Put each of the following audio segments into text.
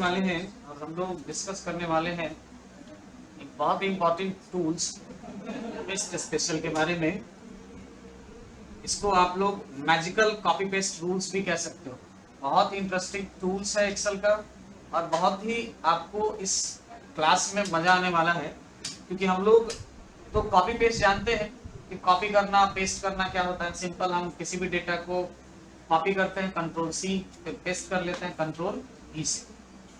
वाले हैं और हम लोग डिस्कस करने वाले हैं एक बहुत ही इम्पोर्टेंट टूल्स पेस्ट स्पेशल के बारे में। इसको आप लोग मैजिकल कॉपी पेस्ट रूल्स भी कह सकते हो। बहुत ही इंटरेस्टिंग टूल्स है एक्सेल का और बहुत ही आपको इस क्लास में मजा आने वाला है, क्योंकि हम लोग तो कॉपी पेस्ट जानते हैं कि कॉपी करना पेस्ट करना क्या होता है। सिंपल, हम किसी भी डेटा को कॉपी करते हैं कंट्रोल सी, फिर पेस्ट कर लेते हैं कंट्रोल ई से,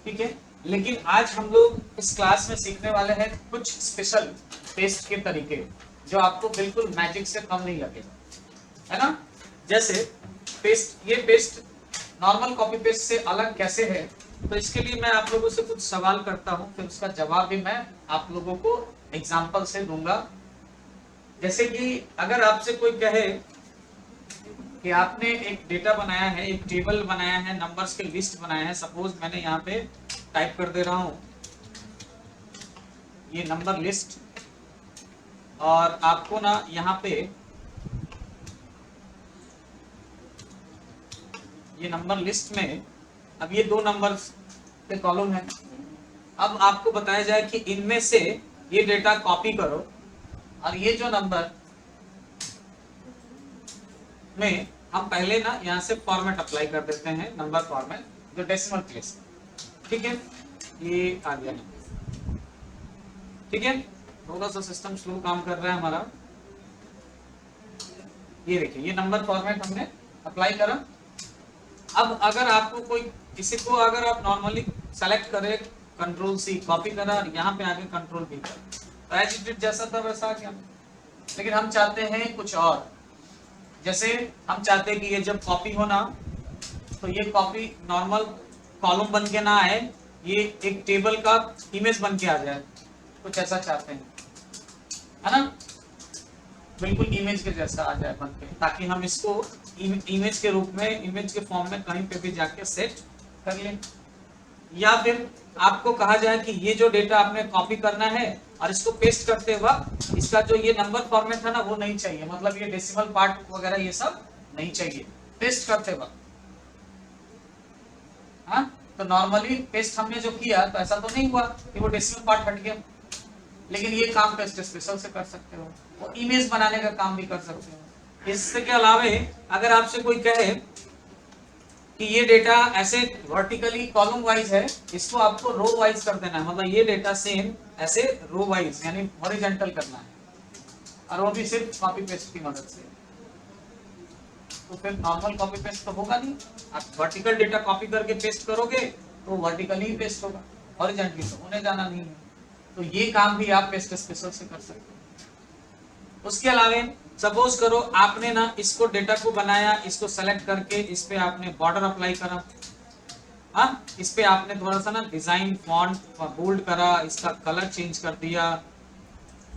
ठीक है। लेकिन आज हम लोग इस क्लास में सीखने वाले हैं कुछ स्पेशल पेस्ट के तरीके जो आपको बिल्कुल मैजिक से कम नहीं लगेगा, है ना। जैसे पेस्ट, ये पेस्ट नॉर्मल कॉपी पेस्ट से अलग कैसे है, तो इसके लिए मैं आप लोगों से कुछ सवाल करता हूं, फिर उसका जवाब भी मैं आप लोगों को एग्जांपल से दूंगा। जैसे कि अगर आपसे कोई कहे कि आपने एक डेटा बनाया है, एक टेबल बनाया है, नंबर्स के लिस्ट बनाया है। सपोज मैंने यहाँ पे टाइप कर दे रहा हूं ये नंबर लिस्ट, और आपको ना यहाँ पे ये नंबर लिस्ट में अब ये दो नंबर्स के कॉलम है। अब आपको बताया जाए कि इनमें से ये डेटा कॉपी करो और ये जो नंबर में हम पहले ना यहाँ से फॉर्मेट अप्लाई कर देते हैं, नंबर फॉर्मेट जो डेसिमल प्लेस, ठीक है। ये आ गया, ठीक है। थोड़ा सा सिस्टम स्लो काम कर रहा है हमारा। ये देखिए, ये नंबर फॉर्मेट हमने अप्लाई करा। अब अगर आपको कोई किसी को अगर आप नॉर्मली सेलेक्ट करें कंट्रोल सी, कॉपी करा और यहाँ पे आके कंट्रोल बी करा, तो एज इट इज जैसा था वैसा आ गया। लेकिन हम चाहते हैं कुछ और। जैसे हम चाहते हैं कि ये जब कॉपी हो ना, तो ये कॉपी नॉर्मल कॉलम बन के ना आए, ये एक टेबल का इमेज बन के आ जाए, कुछ ऐसा चाहते हैं, है ना। बिल्कुल इमेज के जैसा आ जाए बन के, ताकि हम इसको इमेज के रूप में, इमेज के फॉर्म में कहीं पे भी जाके सेट कर लें। या फिर आपको कहा जाए कि ये जो डेटा आपने कॉपी करना है और इसको पेस्ट करते वक्त इसका जो ये नंबर फॉर्मेट है ना, वो नहीं चाहिए, मतलब ये डेसिमल पार्ट वगैरह ये सब नहीं चाहिए पेस्ट करते वक्त। हाँ, तो नॉर्मली पेस्ट हमने जो किया तो ऐसा तो नहीं हुआ कि वो डेसिमल पार्ट हट गया, लेकिन ये काम पेस्ट स्पेशल से कर सकते हो, वो इमेज बनाने का काम भी कर सकते हो। इससे के अलावे अगर आपसे कोई कहे कि ये डेटा ऐसे वर्टिकली कॉलम वाइज है, इसको आपको रो वाइज कर देना है, मतलब ये डेटा सेम ऐसे रो वाइज यानी हॉरिजॉन्टल करना है, और वो भी सिर्फ कॉपी पेस्ट की मदद से। तो फिर नॉर्मल कॉपी पेस्ट तो होगा नहीं। आप वर्टिकल डेटा कॉपी करके पेस्ट करोगे तो वर्टिकली ही पेस्ट होगा, हॉरिजॉन्टली तो होने जाना नहीं है। तो ये काम भी आप पेस्ट स्पेशल से कर सकते हो। उसके अलावा सपोज करो आपने ना इसको डेटा को बनाया, इसको सेलेक्ट करके इस पे आपने बॉर्डर अप्लाई करा, हाँ, इस पे आपने थोड़ा सा ना डिजाइन फॉन्ट बोल्ड करा, इसका कलर चेंज कर दिया,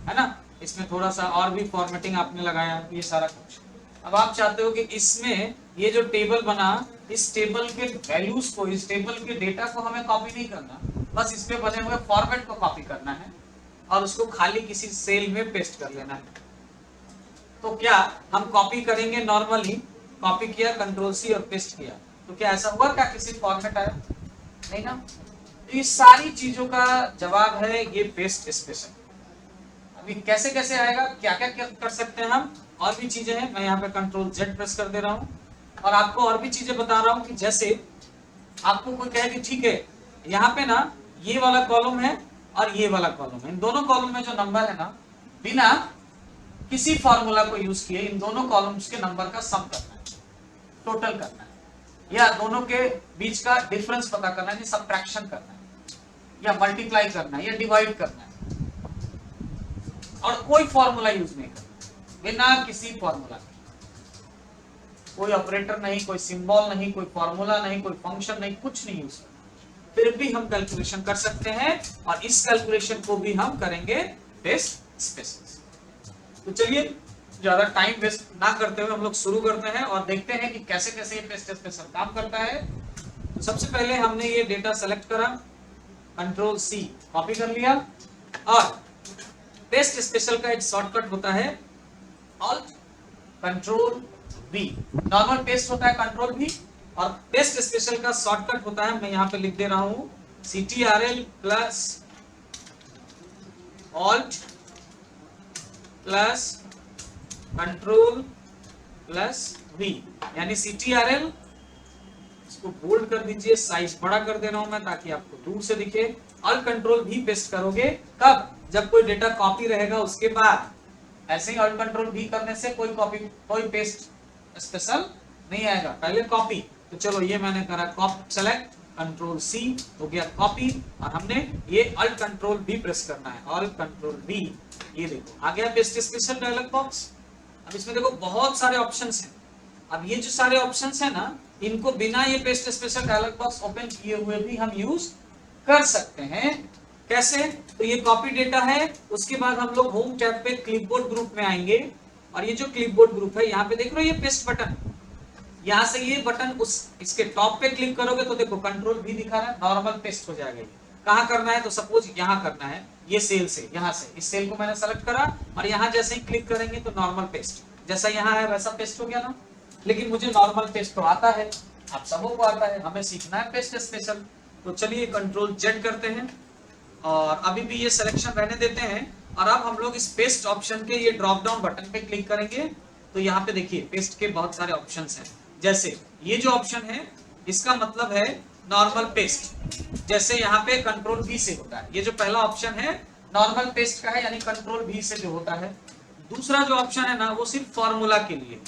है ना, इसमें थोड़ा सा और भी फॉर्मेटिंग आपने लगाया, ये सारा कुछ। अब आप चाहते हो कि इसमें ये जो टेबल बना, इस टेबल के वैल्यूज को, इस टेबल के डेटा को हमें कॉपी नहीं करना, बस इस पे बने हुए फॉर्मेट को कॉपी करना है और उसको खाली किसी सेल में पेस्ट कर लेना है। तो क्या हम कॉपी करेंगे, नॉर्मली कॉपी किया कंट्रोल सी और पेस्ट किया, तो क्या ऐसा हुआ क्या किसी फॉर्मेट आया? नहीं ना। तो ये सारी चीजों का जवाब है ये पेस्ट स्पेशल। अभी कैसे कैसे आएगा, क्या क्या कर सकते हैं हम, और भी चीजें हैं। मैं यहाँ पे कंट्रोल जेड प्रेस कर दे रहा हूँ और आपको और भी चीजें बता रहा हूँ कि जैसे आपको कोई कहे कि ठीक है यहाँ पे ना ये वाला कॉलम है और ये वाला कॉलम है, इन दोनों कॉलम में जो नंबर है ना, बिना किसी फॉर्मूला को यूज किए इन दोनों कॉलम्स के नंबर का सम करना है, टोटल करना है, या दोनों के बीच का डिफरेंस पता करना है, सबट्रैक्शन करना है, या मल्टीप्लाई करना है, या डिवाइड करना है, और कोई फॉर्मूला यूज नहीं करना, बिना किसी फॉर्मूला के, कोई ऑपरेटर नहीं, कोई सिंबल नहीं, कोई फॉर्मूला नहीं, कोई फंक्शन नहीं, कुछ नहीं यूज करना, फिर भी हम कैलकुलेशन कर सकते हैं, और इस कैलकुलेशन को भी हम करेंगे पेस्ट स्पेशल। तो चलिए ज्यादा टाइम वेस्ट ना करते हुए हम लोग शुरू करते हैं और देखते हैं कि कैसे कैसे ये पेस्ट स्पेशल काम करता है। तो सबसे पहले हमने ये डेटा सेलेक्ट करा, कंट्रोल सी कॉपी कर लिया, और पेस्ट स्पेशल का एक शॉर्टकट होता है alt control we. Normal paste होता है कंट्रोल वी, और पेस्ट स्पेशल का शॉर्टकट होता है, मैं यहाँ पे लिख दे रहा हूँ CTRL plus alt plus control plus V, यानी CTRL, इसको बोल्ड कर दीजिए, साइज बड़ा कर दे रहा हूं मैं ताकि आपको दूर से दिखे। ऑल्ट कंट्रोल V पेस्ट करोगे कब? जब कोई डेटा कॉपी रहेगा उसके बाद। ऐसे ही ऑल्ट कंट्रोल V करने से कोई कॉपी कोई पेस्ट स्पेशल नहीं आएगा, पहले कॉपी। तो चलो ये मैंने करा कॉपी, सेलेक्ट कंट्रोल C हो गया कॉपी, और हमने ये ऑल्ट कंट्रोल V प्रेस करना है, ऑल्ट कंट्रोल V। ये देखो आ गया पेस्ट स्पेशल डायलॉग बॉक्स। अब इसमें देखो बहुत सारे ऑप्शंस हैं। अब ये जो सारे ऑप्शंस है ना, इनको बिना ये paste special dialogue box open किए हुए भी हम यूज कर सकते हैं। कैसे? तो ये कॉपी डेटा है, उसके बाद हम लोग होम टैब पे क्लिपबोर्ड ग्रुप में आएंगे, और ये जो क्लिपबोर्ड ग्रुप है यहाँ पे देख रहे हो ये पेस्ट बटन, यहाँ से ये बटन उस इसके टॉप पे क्लिक करोगे तो देखो कंट्रोल भी दिखा रहा है, नॉर्मल पेस्ट हो जाएगा। ये कहाँ करना है? तो सपोज यहाँ करना है, ये सेल से, यहाँ से इस सेल को मैंने सेलेक्ट करा, और यहाँ जैसे ही क्लिक करेंगे तो नॉर्मल पेस्ट, जैसा यहाँ है वैसा पेस्ट हो गया ना। लेकिन मुझे नॉर्मल पेस्ट तो आता है, आप सबों को आता है, हमें सीखना है पेस्ट स्पेशल। तो चलिए कंट्रोल Z करते हैं, और अभी भी ये सिलेक्शन रहने देते हैं, और अब हम लोग इस पेस्ट ऑप्शन के ये ड्रॉप डाउन बटन पे क्लिक करेंगे तो यहाँ पे देखिए पेस्ट के बहुत सारे ऑप्शंस हैं। जैसे ये जो ऑप्शन है इसका मतलब है नॉर्मल पेस्ट, जैसे यहाँ पे कंट्रोल V से होता है। ये जो पहला ऑप्शन है नॉर्मल पेस्ट का है, यानी कंट्रोल V से जो होता है। दूसरा जो ऑप्शन है ना वो सिर्फ फॉर्मूला के लिए,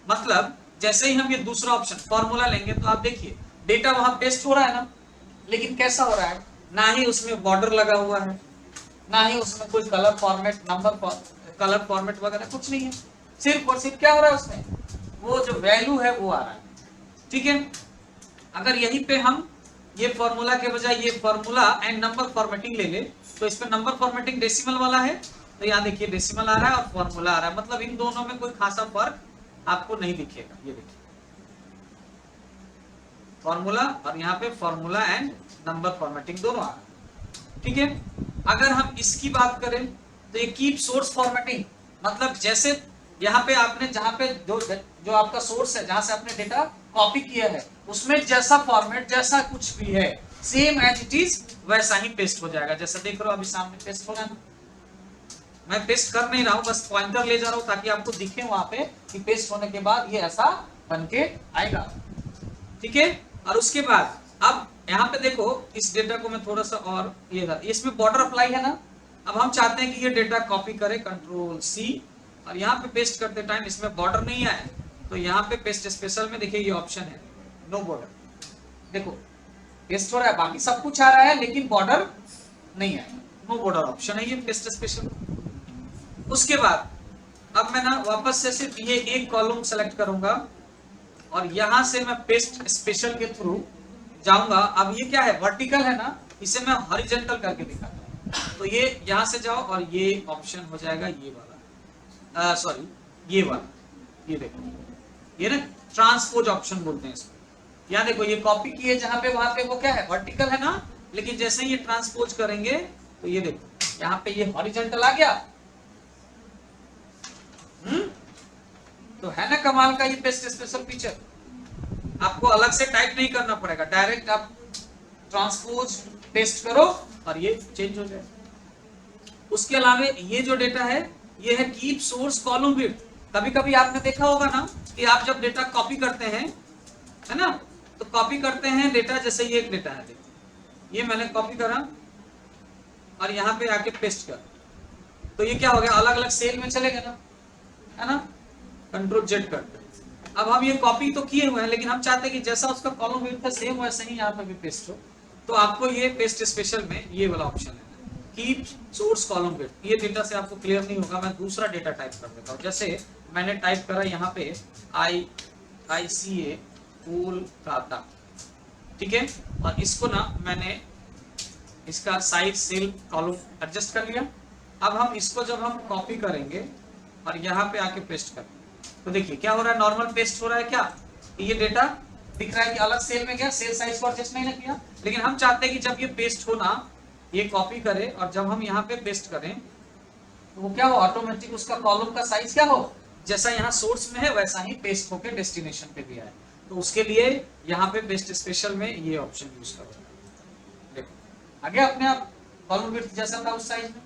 मतलब जैसे ही हम ये दूसरा ऑप्शन फॉर्मूला लेंगे तो आप देखिए डेटा वहां पेस्ट हो रहा है ना, लेकिन कैसा हो रहा है? ना ही उसमें बॉर्डर लगा हुआ है, ना ही उसमें कोई colour format, number colour format वगैरह कुछ नहीं है। सिर्फ और सिर्फ क्या हो रहा है उसमें? वो जो वैल्यू है वो आ रहा है। ठीक है, अगर यहीं पे हम ये फॉर्मूला के बजाय ये फॉर्मूला एंड नंबर फॉर्मेटिंग ले ले तो इसमें नंबर फॉर्मेटिंग डेसिमल वाला है, तो यहाँ देखिए डेसिमल आ रहा है और फॉर्मूला आ रहा है, मतलब इन दोनों में कोई खासा फर्क आपको नहीं दिखेगा। ये देखिए फॉर्मूला, और यहाँ पे फॉर्मूला एंड नंबर फॉर्मेटिंग दोनों आ रहा है। ठीक है, अगर हम इसकी बात करें तो ये कीप सोर्स फॉर्मेटिंग, मतलब जैसे यहाँ पे आपने जहाँ पे जो आपका सोर्स है, जहां से आपने डेटा कॉपी किया है, उसमें जैसा फॉर्मेट जैसा कुछ भी है सेम एज इट इज वैसा ही पेस्ट हो जाएगा। जैसा देख रहे हो अभी सामने पेस्ट हो रहा है। मैं पेस्ट कर नहीं रहा हूं, बस पॉइंटर ले जा रहा हूं ताकि आपको दिखे वहां पे कि पेस्ट होने के बाद ये ऐसा बनके आएगा। ठीक है, और उसके बाद अब यहाँ पे देखो इस डेटा को मैं थोड़ा सा और ये इसमें बॉर्डर अप्लाई है ना। अब हम चाहते हैं कि ये डेटा कॉपी करे, कंट्रोल C, और यहाँ पे पेस्ट करते टाइम इसमें बॉर्डर नहीं आए तो यहाँ पे पेस्ट स्पेशल में देखिए ये ऑप्शन है नो बॉर्डर। देखो पेस्ट हो रहा है, बाकी सब कुछ आ रहा है लेकिन बॉर्डर नहीं आया, नो बॉर्डर ऑप्शन है ये पेस्ट स्पेशल। उसके बाद अब मैं ना वापस से सिर्फ ये एक कॉलम सेलेक्ट करूंगा और यहां से मैं पेस्ट स्पेशल के थ्रू जाऊंगा। अब ये क्या है? वर्टिकल है ना, इसे मैं हॉरिजॉन्टल करके दिखाता हूं। तो ये यहां से जाओ और ये ऑप्शन हो जाएगा ये वाला, सॉरी ये वाला, ये देखो ये ना ट्रांसपोज ऑप्शन बोलते हैं इसको। यहाँ देखो ये कॉपी किए जहां पे, वहां पे वो क्या है? वर्टिकल है ना, लेकिन जैसे ये ट्रांसपोज करेंगे तो ये देखो यहाँ पे ये हॉरिजॉन्टल आ गया। तो है ना कमाल का ये पेस्ट स्पेशल फीचर। आपको अलग से टाइप नहीं करना पड़ेगा, डायरेक्ट आप ट्रांसपोज पेस्ट करो और ये चेंज हो जाए। उसके अलावा ये जो डेटा है ये है कीप सोर्स कॉलम विड्थ। कभी कभी आपने देखा होगा ना कि आप जब डेटा कॉपी करते हैं, है ना, तो कॉपी करते हैं डेटा, जैसे ये एक डेटा है, देखो ये मैंने कॉपी करा और यहाँ पे आके पेस्ट कर, तो ये क्या हो गया? अलग अलग सेल में चले गए ना, है ना। कंट्रोल Z करते हैं। अब हम ये कॉपी तो किए हुए हैं लेकिन हम चाहते हैं कि जैसा उसका कॉलम विड्थ था सेम वैसे ही यहाँ पे भी पेस्ट हो। तो आपको ये पेस्ट स्पेशल में ये वाला ऑप्शन है कीप सोर्स कॉलम विड्थ। ये डेटा से आपको क्लियर नहीं होगा, मैं दूसरा डेटा टाइप कर देता हूँ। जैसे मैंने टाइप करा यहाँ पे ICA कोलकाता, ठीक है, और इसको ना मैंने इसका साइज सेल कॉलम एडजस्ट कर लिया। अब हम इसको जब हम कॉपी करेंगे और यहाँ पे आके पेस्ट करें तो देखिए क्या हो रहा है? नॉर्मल पेस्ट हो रहा है। क्या ये डेटा दिख रहा है कि अलग सेल में गया, सेल साइज को एडजस्ट नहीं ना किया। लेकिन हम चाहते हैं कि जब ये पेस्ट हो ना, ये कॉपी करे और जब हम यहाँ पे पेस्ट करें तो वो क्या हो? ऑटोमेटिक उसका कॉलम का साइज क्या हो? जैसा यहाँ सोर्स में है वैसा ही पेस्ट होकर डेस्टिनेशन पे भी आए। तो उसके लिए यहाँ पे पेस्ट स्पेशल में ये ऑप्शन यूज करो। देखो आ गया अपने आप, कॉलम विड्थ जैसा था उस साइज में।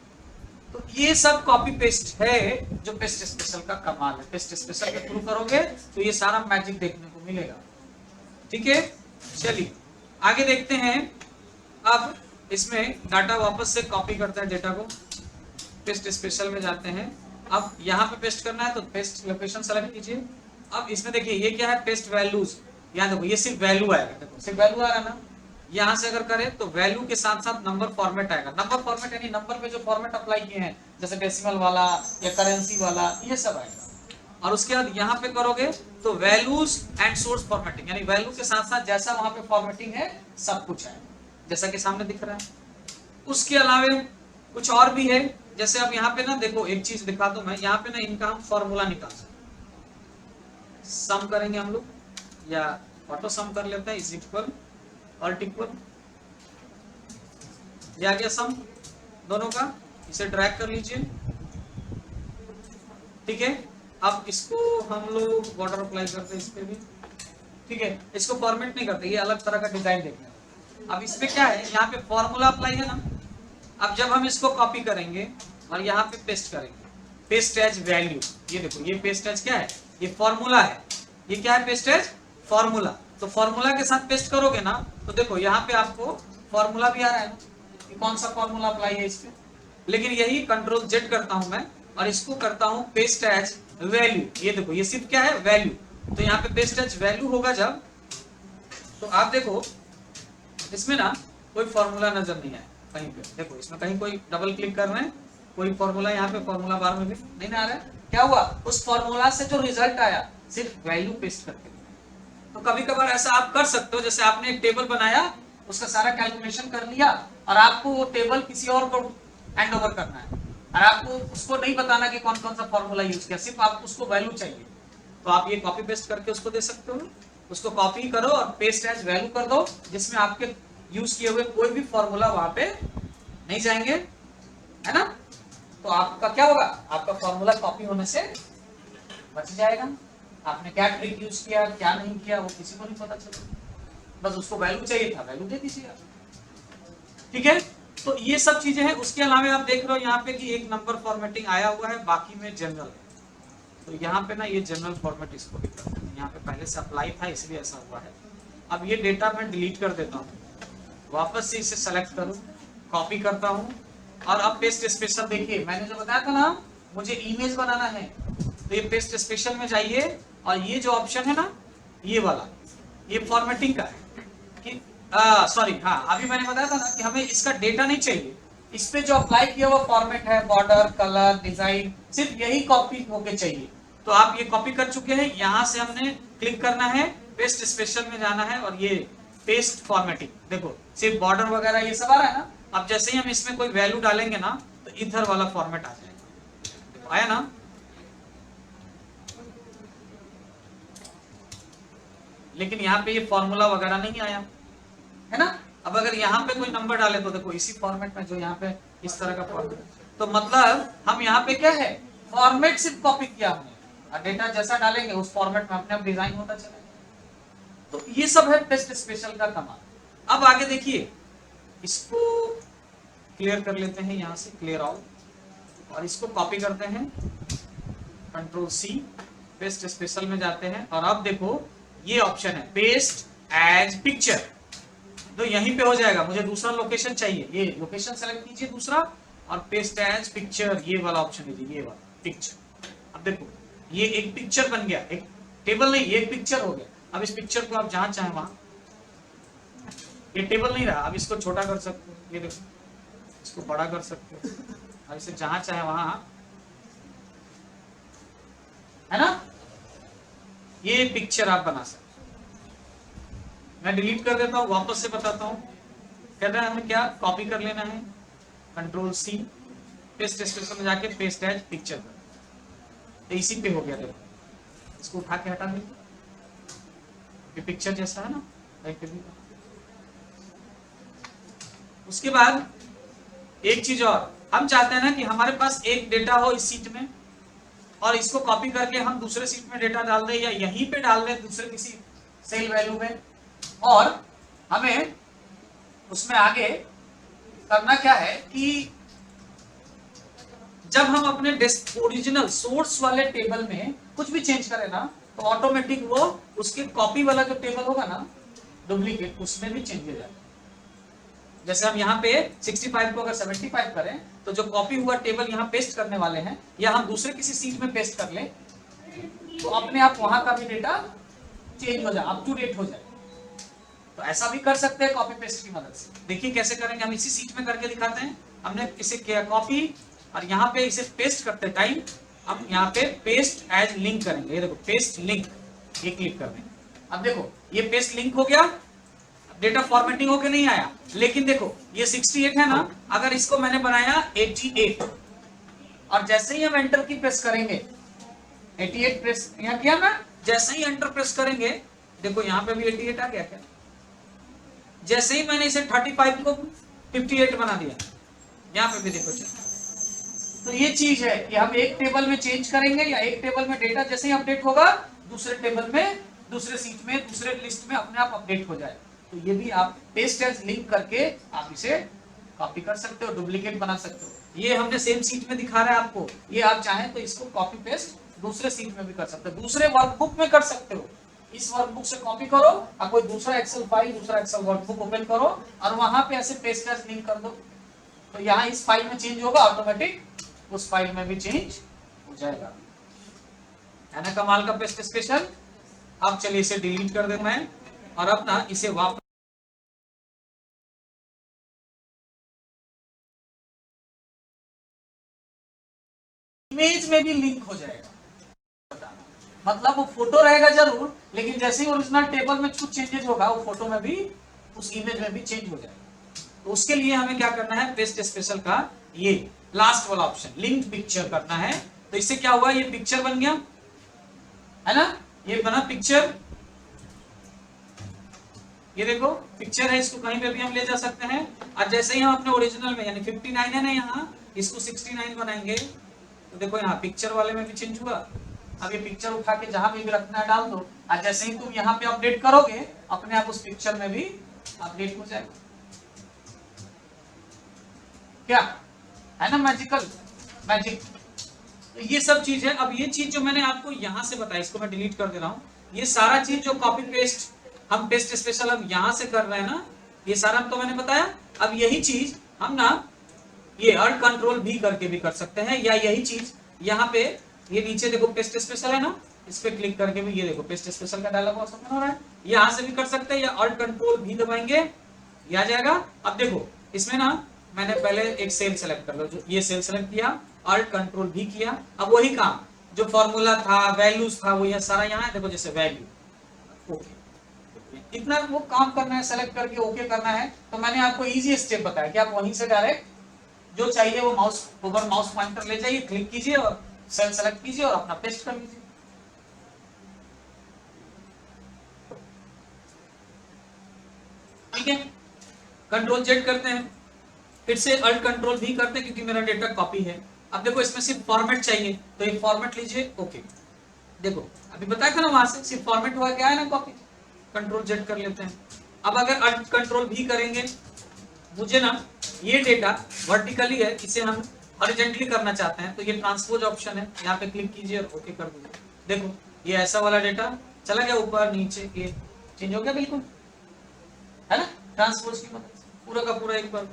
तो ये सब कॉपी पेस्ट है जो पेस्ट स्पेशल का कमाल है। पेस्ट स्पेशल के थ्रू करोगे तो ये सारा मैजिक देखने को मिलेगा। ठीक है, चलिए आगे देखते हैं। अब इसमें डाटा वापस से कॉपी करते हैं, डेटा को पेस्ट स्पेशल में जाते हैं। अब यहाँ पे पेस्ट करना है तो पेस्ट लोकेशन सेलेक्ट कीजिए। अब इसमें देखिए ये क्या है, पेस्ट वैल्यूज। यहाँ देखो ये सिर्फ वैल्यू आएगा, देखो सिर्फ वैल्यू आ रहा है ना। यहाँ से अगर करें तो वैल्यू के साथ साथ नंबर फॉर्मेट आएगा। नंबर फॉर्मेट यानी नंबर पे जो फॉर्मेट अप्लाई किए हैं, जैसे डेसिमल वाला या करेंसी वाला, ये सब आएगा। और उसके बाद यहाँ पे करोगे तो वैल्यूज एंड सोर्स फॉर्मेटिंग, यानी वैल्यू के साथ साथ जैसा वहां पे फॉर्मेटिंग है सब कुछ है, जैसा कि सामने दिख रहा है। उसके अलावा कुछ और भी है, जैसे अब यहाँ पे ना देखो एक चीज दिखा दो मैं, यहाँ पे ना इनका हम फॉर्मूला निकाल सकते, सम करेंगे हम लोग या ऑटो सम कर लेते हैं, इज इक्वल ऑल्ट इक्वल, ये आ गया सम दोनों का। इसे ड्रैग कर लीजिए, ठीक है। अब इसको हम लोग बॉर्डर अप्लाई करते हैं इस पे भी, ठीक है। इसको फॉर्मेट नहीं करते, ये अलग तरह का डिजाइन देखना। अब इसमें क्या है, यहाँ पे फॉर्मूला अप्लाई है ना। अब जब हम इसको कॉपी करेंगे और यहाँ पे पेस्ट करेंगे, पेस्ट एज वैल्यू, ये देखो ये पेस्ट एज क्या है, ये फॉर्मूला है। ये क्या है, पेस्ट एज फॉर्मूला। तो फॉर्मूला के साथ पेस्ट करोगे ना तो देखो यहाँ पे आपको फॉर्मूला भी आ रहा है ना, ये कौन सा फॉर्मूला अप्लाई है इस पे। लेकिन यही कंट्रोल जेड करता हूं मैं और इसको करता हूं पेस्ट एज वैल्यू। ये देखो ये सिर्फ क्या है, वैल्यू। तो यहाँ पे पेस्ट एज वैल्यू होगा जब, तो आप देखो इसमें ना कोई फॉर्मूला नजर नहीं आया कहीं पे। देखो इसमें कहीं कोई डबल क्लिक कर रहे हैं, कोई फॉर्मूला यहाँ पे फॉर्मूला बार में भी नहीं ना आ रहा है। क्या हुआ, उस फॉर्मूला से जो रिजल्ट आया सिर्फ वैल्यू पेस्ट करके। तो कभी कभार ऐसा आप कर सकते हो, जैसे आपने एक टेबल बनाया, उसका सारा कैलकुलेशन कर लिया और आपको वो टेबल किसी और को हैंड ओवर करना है और आपको उसको नहीं बताना कि कौन कौन सा फॉर्मूला यूज किया, सिर्फ आपको उसको वैल्यू चाहिए। तो आप ये कॉपी पेस्ट करके उसको दे सकते हो। उसको कॉपी करो और पेस्ट एज वैल्यू कर दो, जिसमें आपके यूज किए हुए कोई भी फॉर्मूला वहां पे नहीं जाएंगे, है ना। तो आपका क्या होगा, आपका फॉर्मूला कॉपी होने से बच जाएगा। आपने क्या ट्रिक यूज किया क्या नहीं किया वो किसी को नहीं पता चलेगा, बस उसको वैल्यू चाहिए था, वैल्यू दे दीजिए आप, ठीक है। तो ये सब चीजें हैं। उसके अलावा आप देख रहे हो यहाँ पे कि एक नंबर फॉर्मेटिंग आया हुआ है, बाकी में जनरल है। तो यहाँ पे ना ये जनरल फॉर्मेट इसको भी करते हैं, यहाँ पे पहले से अप्लाई था इसलिए ऐसा हुआ है। अब ये डेटा मैं डिलीट कर देता हूँ, वापस से इसे सेलेक्ट करूँ, कॉपी करता हूँ और अब पेस्ट स्पेशल। देखिए मैंने जो बताया था ना, मुझे इमेज बनाना है, तो ये पेस्ट स्पेशल में जाइए और ये जो ऑप्शन है ना, ये वाला, ये फॉर्मेटिंग का है कि सॉरी हाँ, अभी मैंने बताया था ना कि हमें इसका डेटा नहीं चाहिए। इस पे जो अप्लाई किया हुआ फॉर्मेट है, बॉर्डर, कलर, डिजाइन, सिर्फ यही कॉपी होके चाहिए। तो आप ये कॉपी कर चुके हैं, यहाँ से हमने क्लिक करना है, पेस्ट स्पेशल में जाना है और ये पेस्ट फॉर्मेटिंग, देखो सिर्फ बॉर्डर वगैरह ये सब आ रहा है ना। अब जैसे ही हम इसमें कोई वैल्यू डालेंगे ना तो इधर वाला फॉर्मेट आ जाएगा, आया ना। लेकिन यहाँ पे ये फॉर्मूला वगैरह नहीं आया, है ना। अब अगर यहाँ पे कोई नंबर डाले तो देखो इसी फॉर्मेट में, जो यहाँ पे इस तरह का फॉर्मेट, तो मतलब हम यहाँ पे क्या है, फॉर्मेट सिर्फ कॉपी किया हमने और डेटा जैसा डालेंगे उस फॉर्मेट में अपने आप डिजाइन होता चलेगा। तो ये सब है पेस्ट स्पेशल का कमाल। अब आगे देखिए, इसको क्लियर कर लेते हैं, यहाँ से क्लियर ऑल, और इसको कॉपी करते हैं, कंट्रोल सी, पेस्ट स्पेशल में जाते हैं और अब देखो ये ऑप्शन है पेस्ट एज पिक्चर, तो यहीं पे हो जाएगा। मुझे दूसरा लोकेशन चाहिए, ये लोकेशन सेलेक्ट कीजिए दूसरा और पेस्ट एज पिक्चर, ये वाला ऑप्शन लीजिए, ये वाला पिक्चर। अब देखो ये एक पिक्चर बन गया, एक टेबल नहीं, ये एक पिक्चर हो गया। अब इस पिक्चर को आप जहां चाहें वहां, ये टेबल नहीं रहा, अब इसको छोटा कर सकते हो, ये देखो इसको बड़ा कर सकते हो, अब इसे जहां चाहे वहां, है ना। ये पिक्चर आप बना सकते हो। मैं डिलीट कर देता हूं, वापस से बताता हूं। कहना है हमें क्या, कॉपी कर लेना है, कंट्रोल सी, पेस्ट स्पेशल में जाके पेस्ट एज पिक्चर, तो इसी पे हो गया। देखो इसको उठा के हटा देंगे, ये पिक्चर जैसा है ना, पे भी। उसके बाद एक चीज और, हम चाहते हैं ना कि हमारे पास एक डेटा हो इस सीट में और इसको कॉपी करके हम दूसरे सीट में डेटा डाल दें या यहीं पे डाल दें दूसरे किसी सेल वैल्यू में, और हमें उसमें आगे करना क्या है कि जब हम अपने ओरिजिनल सोर्स वाले टेबल में कुछ भी चेंज करें ना, तो ऑटोमेटिक वो उसके कॉपी वाला जो टेबल होगा ना डुप्लीकेट, उसमें भी चेंज हो जाएगा। जैसे हम यहाँ पे 65 को अगर 75 करें, तो जो कॉपी हुआ टेबल यहाँ पेस्ट करने वाले हैं, या हम दूसरे किसी सीट में पेस्ट कर ले, तो अपने आप वहां का भी डेटा चेंज हो जाए, अप टू डेट हो जाए। तो ऐसा भी कर सकते हैं कॉपी पेस्ट की मदद से। देखिए कैसे करेंगे, हम इसी सीट में करके दिखाते हैं। हमने इसे किया कॉपी, और यहाँ पे इसे पेस्ट करते टाइम हम यहाँ पे पेस्ट एज लिंक करेंगे। ये देखो पेस्ट लिंक, ये क्लिक कर देंगे। अब देखो ये पेस्ट लिंक हो गया, डेटा फॉर्मेटिंग होके नहीं आया, लेकिन देखो ये 68 है ना, अगर इसको मैंने बनाया 88, और जैसे ही हम एंटर की प्रेस करेंगे, 88 प्रेस यहाँ किया ना, जैसे ही एंटर प्रेस करेंगे, देखो यहाँ पे भी 88 आ गया क्या? जैसे ही मैंने इसे 35 को 58 बना दिया, यहाँ पे भी देखो चलो। तो ये चीज है कि हम एक टेबल में चेंज करेंगे, या एक टेबल में डेटा जैसे ही अपडेट होगा, दूसरे टेबल में, दूसरे सीट में, दूसरे लिस्ट में अपने आप अपडेट हो जाए। तो ये भी आप पेस्ट एज लिंक करके आप इसे कॉपी कर सकते हो, डुप्लीकेट बना सकते हो। ये हमने सेम सीट में दिखा रहा है आपको, ये आप चाहें तो इसको कॉपी पेस्ट दूसरे सीट में भी कर सकते हो, दूसरे वर्कबुक में कर सकते हो। इस वर्कबुक से कॉपी करो और कोई दूसरा एक्सेल फाइल, दूसरा एक्सेल वर्कबुक ओपन करो और वहां पे ऐसे पेस्ट एज लिंक कर दो, तो यहाँ इस फाइल में चेंज होगा, ऑटोमेटिक उस फाइल में भी चेंज हो जाएगा। है ना कमाल का पेस्ट स्पेशल। अब चलिए इसे डिलीट कर दें मैं, और अब ना इसे वापस इमेज में भी लिंक हो जाएगा। मतलब वो फोटो रहेगा जरूर, लेकिन जैसे ही ओरिजिनल टेबल में कुछ चेंजेस होगा, वो फोटो में भी, उस इमेज में भी चेंज हो जाएगा। तो उसके लिए हमें क्या करना है, पेस्ट स्पेशल का ये लास्ट वाला ऑप्शन लिंक पिक्चर करना है। तो इससे क्या हुआ, ये पिक्चर बन गया है ना, ये बना पिक्चर। ये देखो पिक्चर है, इसको कहीं पे भी हम ले जा सकते हैं। और जैसे ही हम अपने ओरिजिनल में, यानी 59 है ना, यहाँ इसको 69 बनाएंगे, तो देखो यहाँ पिक्चर वाले में भी चेंज हुआ। अब ये पिक्चर उठा के जहां भी रखना है डाल दो, और जैसे ही तुम यहाँ पे अपडेट करोगे, अपने आप उस पिक्चर में भी अपडेट हो जाएगा। क्या है ना, मैजिकल मैजिक। तो ये सब चीज है। अब ये चीज जो मैंने आपको यहां से बताई, इसको मैं डिलीट कर दे रहा हूँ। ये सारा चीज जो कॉपी पेस्ट हम पेस्ट स्पेशल हम यहां से कर रहे हैं ना, ये सारा तो मैंने बताया। अब यही चीज हम ना ये अल्ट कंट्रोल भी करके भी कर सकते हैं, या यही चीज यहाँ पे ये नीचे देखो पेस्ट स्पेशल है ना, इस पे क्लिक करके भी ये देखो पेस्ट स्पेशल का डायलॉग बॉक्स ओपन हो रहा है, यहाँ से भी कर सकते हैं, या अल्ट कंट्रोल भी दबाएंगे, ये आ जाएगा। अब देखो इसमें ना मैंने पहले एक सेल सेलेक्ट कर लो, जो ये सेल सेलेक्ट किया, अल्ट कंट्रोल भी किया। अब वही काम जो फॉर्मूला था, वैल्यूज था, वो ये सारा यहाँ है। देखो जैसे वैल्यू, ओके, इतना वो काम करना है, सेलेक्ट करके ओके करना है। तो मैंने आपको इजी स्टेप बताया कि आप वहीं से डायरेक्ट जो चाहिए वो माउस ओवर माउस पॉइंटर ले जाइए, क्लिक कीजिए और सेल सेलेक्ट कीजिए और अपना पेस्ट कर लीजिए। ठीक है, कंट्रोल जेड करते हैं, फिर से अल्ट कंट्रोल भी करते हैं क्योंकि मेरा डेटा कॉपी है। अब देखो इसमें सिर्फ फॉर्मेट चाहिए, तो ये फॉर्मेट लीजिए, ओके। देखो अभी बताया था ना वहां से सिर्फ फॉर्मेट हुआ, क्या है ना कॉपी, कंट्रोल जेड कर लेते हैं। अब अगर अल्ट कंट्रोल भी करेंगे, मुझे ना ये डेटा वर्टिकली है, इसे हम हॉरिजॉन्टली करना चाहते हैं, तो ये ट्रांसपोज ऑप्शन है, यहाँ पे क्लिक कीजिए और ओके कर दीजिए। देखो ये ऐसा वाला डेटा चला गया ऊपर नीचे, ये चेंज हो गया बिल्कुल, है ना, ट्रांसपोज की मदद से पूरा का पूरा। एक बार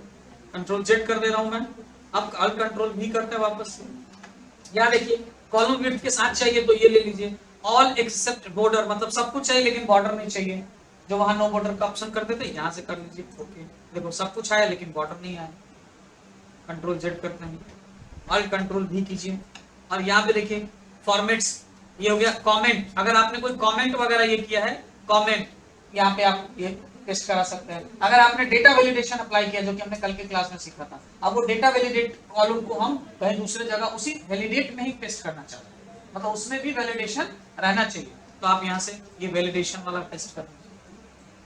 कंट्रोल जेड कर दे रहा हूं मैं। अब अल्ट कंट्रोल भी करते हैं वापस से। यहाँ देखिए कॉलम विड्थ के साथ चाहिए तो ये ले लीजिए, ऑल एक्सेप्ट बॉर्डर, मतलब सब कुछ चाहिए लेकिन बॉर्डर नहीं चाहिए। जो वहां नो बॉर्डर का ऑप्शन करते थे, यहाँ से कर लीजिए, ओके। देखो सब कुछ आया लेकिन बॉर्डर नहीं आया। कंट्रोल जेड करते हैं, ऑल कंट्रोल भी कीजिए, और यहाँ पे देखिए फॉर्मेट्स, ये हो गया कमेंट। अगर आपने कोई कमेंट वगैरह ये किया है, कमेंट यहाँ पे आप ये पेस्ट करा सकते हैं। अगर आपने डेटा वैलिडेशन अप्लाई किया, जो कि हमने कल के क्लास में सीखा था, अब वो डेटा वैलिडेट कॉलम को हम कहीं दूसरे जगह उसी वैलिडेट में ही पेस्ट करना चाहते हैं, मतलब उसमें भी वैलिडेशन रहना चाहिए, तो आप यहाँ से ये वैलिडेशन वाला पेस्ट कर दीजिए।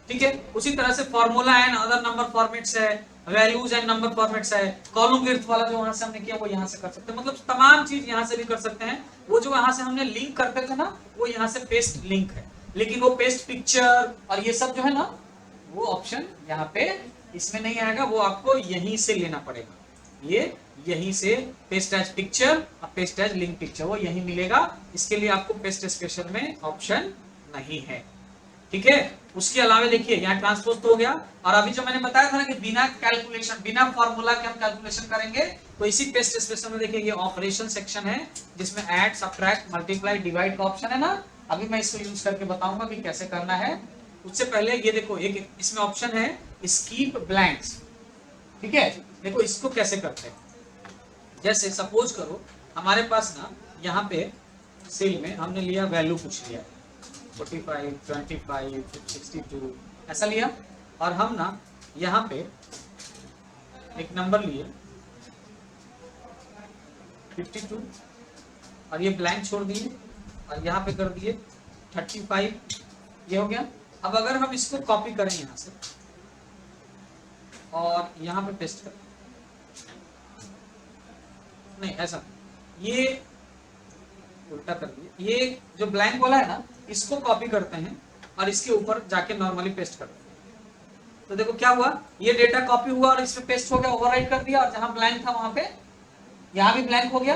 ठीक है, उसी तरह से formula and other number formats है, वैल्यूज एंड नंबर फॉर्मेट्स है, कॉलम विड्थ वाला जो वहां से हमने किया वो यहाँ से कर सकते हैं, मतलब तमाम चीज यहाँ से भी कर सकते हैं। वो जो यहाँ से हमने लिंक करते थे ना, वो यहाँ से पेस्ट लिंक है, लेकिन वो पेस्ट पिक्चर और ये सब जो है ना, वो ऑप्शन यहाँ पे इसमें नहीं आएगा, वो आपको यहीं से लेना पड़ेगा। ये यहीं से पेस्ट एज पिक्चर और पेस्ट एज लिंक पिक्चर वो यहीं मिलेगा। इसके लिए आपको पेस्ट स्पेशल में ऑप्शन नहीं है, ठीक है। उसके अलावा देखिए यहाँ ट्रांसपोज तो हो गया, और अभी जो मैंने बताया था ना कि बिना कैलकुलेशन बिना फॉर्मूला के हम कैलकुलेशन करेंगे, तो इसी पेस्ट स्पेशल में देखिए ये ऑपरेशन सेक्शन है जिसमें ऐड, सब्ट्रैक्ट, मल्टीप्लाई, डिवाइड का ऑप्शन है ना। अभी मैं इसको यूज करके बताऊंगा कि कैसे करना है। उससे पहले ये देखो एक इसमें ऑप्शन है स्कीप ब्लैंक्स, ठीक है। देखो इसको कैसे करते हैं, जैसे सपोज करो हमारे पास ना यहाँ पे सेल में हमने लिया वैल्यू पूछ लिया 45, 25, 62 ऐसा लिया, और हम ना यहाँ पे एक नंबर लिए 52 और ये ब्लैंक छोड़ दिए और यहाँ पे कर दिए 35, ये हो गया। अब अगर हम इसको कॉपी करें यहाँ से और यहाँ पे पेस्ट करें, नहीं ऐसा, ये उल्टा कर दिए, ये जो ब्लैंक वाला है ना इसको कॉपी करते हैं और इसके ऊपर जाके नॉर्मली पेस्ट करते हैं। तो देखो क्या हुआ, ये डेटा कॉपी हुआ और इसमें पेस्ट हो गया, ओवरराइट कर दिया, और जहां ब्लैंक था वहां पे यहां भी ब्लैंक हो गया।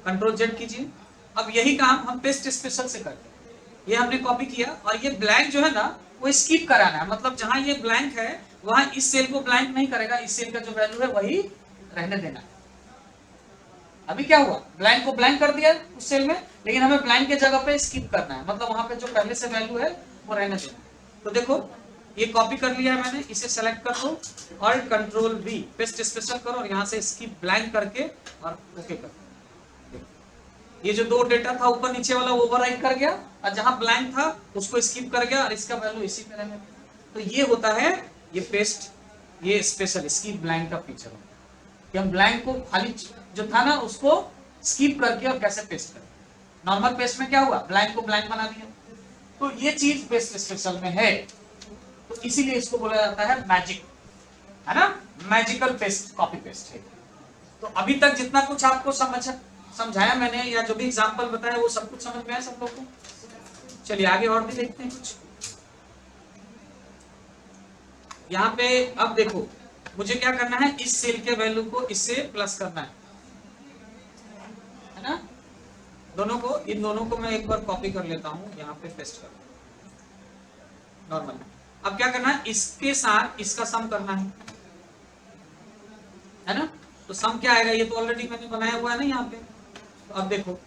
कंट्रोल जेड कीजिए। अब यही काम हम पेस्ट स्पेशल से करते हैं। ये हमने कॉपी किया और ये ब्लैंक जो है ना वो स्किप कराना है, मतलब जहां ये ब्लैंक है वहां इस सेल को ब्लैंक नहीं करेगा, इस सेल का जो वैल्यू है वही रहने देना है। अभी क्या हुआ, ब्लैंक को ब्लैंक कर दिया उस सेल में, लेकिन हमें ब्लैंक के जगह पे स्किप करना है, मतलब वहां पे जो पहले से वैल्यू है वो रहने देना है। तो देखो ये कॉपी कर लिया है मैंने, इसे सेलेक्ट कर दो और कंट्रोल वी पेस्ट स्पेशल करो और यहाँ से स्किप ब्लैंक करके और ओके कर। ये जो दो डेटा था ऊपर नीचे वाला वो ओवरराइट कर गया, और जहां ब्लैंक था उसको स्किप कर गया और इसका वैल्यू इसी में रहने। तो ये होता है ये पेस्ट, ये स्पेशल स्किप ब्लैंक का फीचर है कि हम ब्लैंक को खाली जो था ना उसको स्किप करके और कैसे पेस्ट करें। नॉर्मल पेस्ट में क्या हुआ, ब्लैंक को ब्लैंक बना दिया। तो ये चीज पेस्ट स्पेशल में है, तो इसीलिए इसको बोला जाता है मैजिक, है ना, मैजिकल पेस्ट कॉपी पेस्ट है। तो अभी तक जितना कुछ आपको समझाया मैंने या जो भी एग्जांपल बताया वो सब कुछ समझ में आया सब लोग को। चलिए आगे और भी देखते हैं कुछ। यहाँ पे अब देखो मुझे क्या करना है, इस सेल के वैल्यू को इससे प्लस करना है ना। दोनों को, इन दोनों को मैं एक बार कॉपी कर लेता हूं, यहाँ पे पेस्ट कर नॉर्मल। अब क्या करना है, इसके साथ इसका सम करना है ना। तो सम क्या आएगा, ये तो ऑलरेडी मैंने बनाया हुआ है ना यहाँ पे। तो अब देखो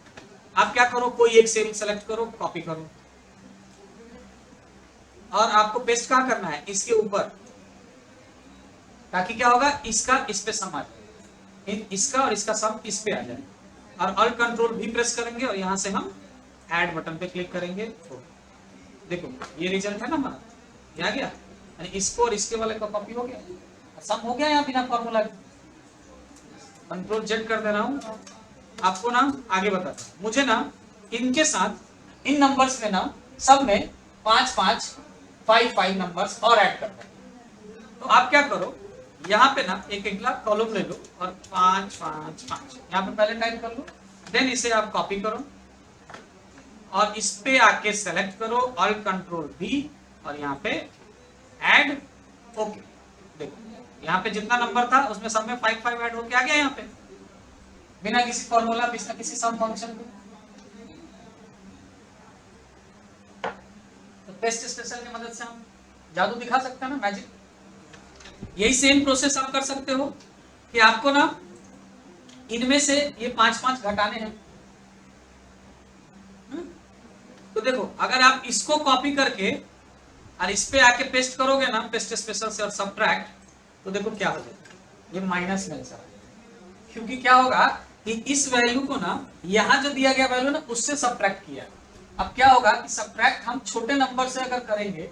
आप क्या करो, कोई एक सेल सेलेक्ट करो, कॉपी करो, और आपको पेस्ट कहाँ करना है, इसके ऊपर, ताकि क्या होगा इसका इस पे सम आ जाए, इसका और इसका सम इस पे आ जाए। और ऑल्ट कंट्रोल भी प्रेस करेंगे और यहाँ से हम ऐड बटन पे क्लिक करेंगे। तो देखो ये रिजल्ट है ना हमारा, ये आ गया, यानी इसको और इसके वाले का कॉपी हो गया, सम हो गया यहाँ बिना फॉर्मूला। कंट्रोल जेड कर दे रहा हूँ, आपको ना आगे बताता हूँ। मुझे ना इनके साथ इन नंबर्स में ना सब में 5 नंबर्स और ऐड करना है। तो आप क्या करो, यहाँ पे ना एक अगला कॉलम ले लो और 5 यहाँ पे पहले टाइप कर लो, देन इसे आप कॉपी करो और इस पे आके सेलेक्ट करो, ऑल्ट कंट्रोल वी और यहाँ पे ऐड, ओके। देखो यहाँ पे जितना नंबर था उसमें सब में 5 ऐड होके आ गया यहाँ पे, बिना किसी फॉर्मूला, बिना किसी सम फंक्शन के। तो पेस्ट स्पेशल की मदद से हम जादू दिखा सकते हैं ना, मैजिक। यही सेम प्रोसेस आप कर सकते हो कि आपको ना इनमें से ये 5 घटाने हैं। तो देखो अगर आप इसको कॉपी करके और इस पे आके पेस्ट करोगे ना पेस्ट स्पेशल से और सब्ट्रैक्ट, तो देखो क्या हो जाएगा, ये माइनस में आंसर, क्योंकि क्या होगा कि इस वैल्यू को ना यहाँ जो दिया गया वैल्यू ना उससे सब्ट्रैक्ट किया। अब क्या होगा कि सब्ट्रैक्ट हम छोटे नंबर से अगर करेंगे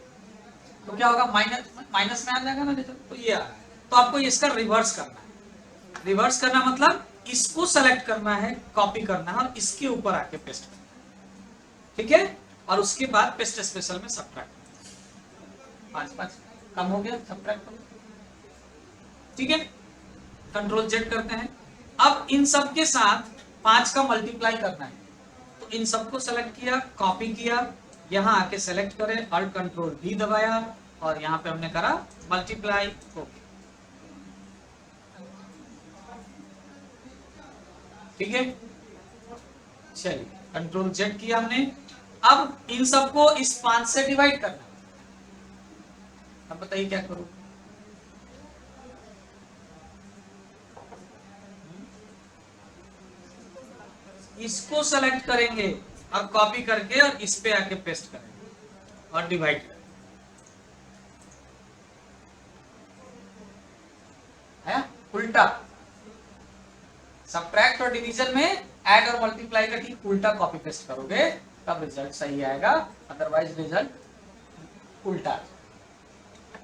तो क्या होगा, माइनस में आ जाएगा ना रिजल्ट। तो ये आ रहा है, तो आपको इसका रिवर्स करना है। रिवर्स करना मतलब इसको सेलेक्ट करना है, कॉपी करना है और इसके ऊपर आके पेस्ट करना है, ठीक है। और उसके बाद पेस्ट स्पेशल में सब्ट्रैक्ट 5 कम हो गया, सब्ट्रैक्ट हो, ठीक है। कंट्रोल जेड करते हैं। अब इन सब के साथ 5 का मल्टीप्लाई करना है, तो इन सबको सेलेक्ट किया, कॉपी किया, यहाँ आके सेलेक्ट करें, ऑल्ट कंट्रोल भी दबाया और यहाँ पे हमने करा मल्टीप्लाई। ओके ठीक है, चलिए कंट्रोल जेड किया हमने। अब इन सबको इस 5 से डिवाइड करना। अब बताइए क्या करूं? इसको सेलेक्ट करेंगे और कॉपी करके और इस पे आके पेस्ट करेंगे और डिवाइड करेंगे। है उल्टा, सब्ट्रैक्ट और डिवीजन में ऐड और मल्टीप्लाई का ठीक उल्टा कॉपी पेस्ट करोगे तब रिजल्ट सही आएगा, अदरवाइज रिजल्ट उल्टा।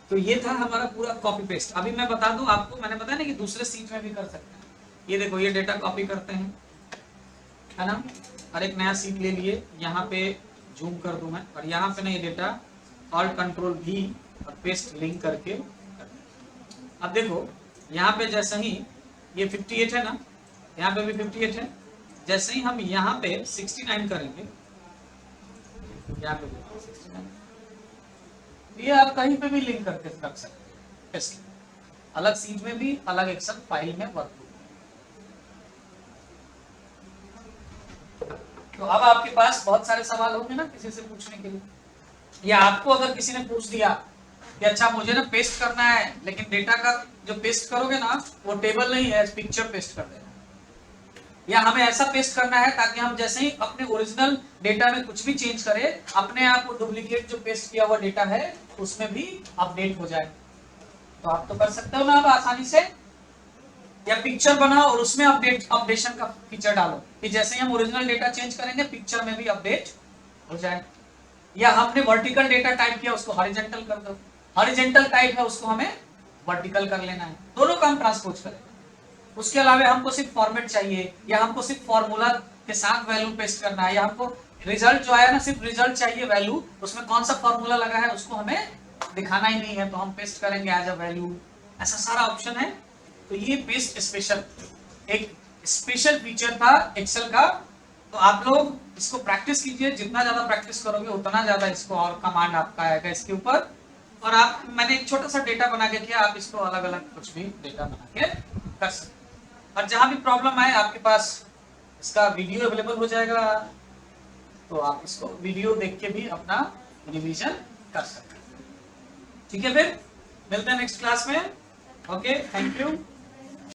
तो ये था हमारा पूरा कॉपी पेस्ट। अभी मैं बता दूं आपको, मैंने बताया ना कि दूसरे सीट में भी कर सकते हैं। ये देखो, ये डेटा कॉपी करते हैं, है ना, और एक नया सीट ले लिए, यहाँ पे जूम कर दूं मैं, और यहाँ पे ना ये डेटा ऑल्ट कंट्रोल भी और पेस्ट लिंक करके। अब देखो यहाँ पे जैसे ही ये 58 है ना, यहाँ पे भी 58 है, जैसे ही हम यहाँ पे 69 करेंगे, यहाँ पे 69, ये आप कहीं पे भी लिंक करके रख सकते हैं, अलग सीट में भी, अलग एक्सेल फाइल में, वर्कबुक। तो अब आपके पास बहुत सारे सवाल होंगे ना किसी से पूछने के लिए, या आपको अगर किसी ने पूछ दिया कि अच्छा मुझे ना पेस्ट करना है, लेकिन डेटा का जो पेस्ट करोगे ना वो टेबल नहीं है, पिक्चर पेस्ट कर देना, या हमें ऐसा पेस्ट करना है ताकि हम जैसे ही अपने ओरिजिनल डेटा में कुछ भी चेंज करें, अपने आप को डुप्लीकेट जो पेस्ट किया हुआ डेटा है उसमें भी अपडेट हो जाए। तो आप तो कर सकते हो ना अब आसानी से, या पिक्चर बनाओ और उसमें अपडेशन का फीचर डालो कि जैसे ही हम ओरिजिनल डेटा चेंज करेंगे पिक्चर में भी अपडेट हो जाए। या हमने वर्टिकल डेटा टाइप किया उसको हॉरिजॉन्टल कर दो, हॉरिजॉन्टल टाइप है उसको हमें वर्टिकल कर लेना है, दोनों काम ट्रांसपोज करें। उसके अलावा हमको सिर्फ फॉर्मेट चाहिए, या हमको सिर्फ फॉर्मूला के साथ वैल्यू पेस्ट करना है, या हमको रिजल्ट जो आया ना सिर्फ रिजल्ट चाहिए, वैल्यू उसमें कौन सा फॉर्मूला लगा है उसको हमें दिखाना ही नहीं है, तो हम पेस्ट करेंगे एज अ वैल्यू। ऐसा सारा ऑप्शन है। तो ये पेस्ट स्पेशल एक स्पेशल फीचर था एक्सेल का। तो आप लोग इसको प्रैक्टिस कीजिए, जितना ज्यादा प्रैक्टिस करोगे उतना ज्यादा इसको और कमांड आपका आएगा इसके ऊपर। और आप, मैंने एक छोटा सा डेटा बना के किया, आप इसको अलग अलग कुछ भी डेटा बना के कर सकते। और जहां भी प्रॉब्लम आए आपके पास इसका वीडियो अवेलेबल हो जाएगा, तो आप इसको वीडियो देख के भी अपना रिवीजन कर सकते हैं। ठीक है, फिर मिलते हैं नेक्स्ट क्लास में। Okay, thank you.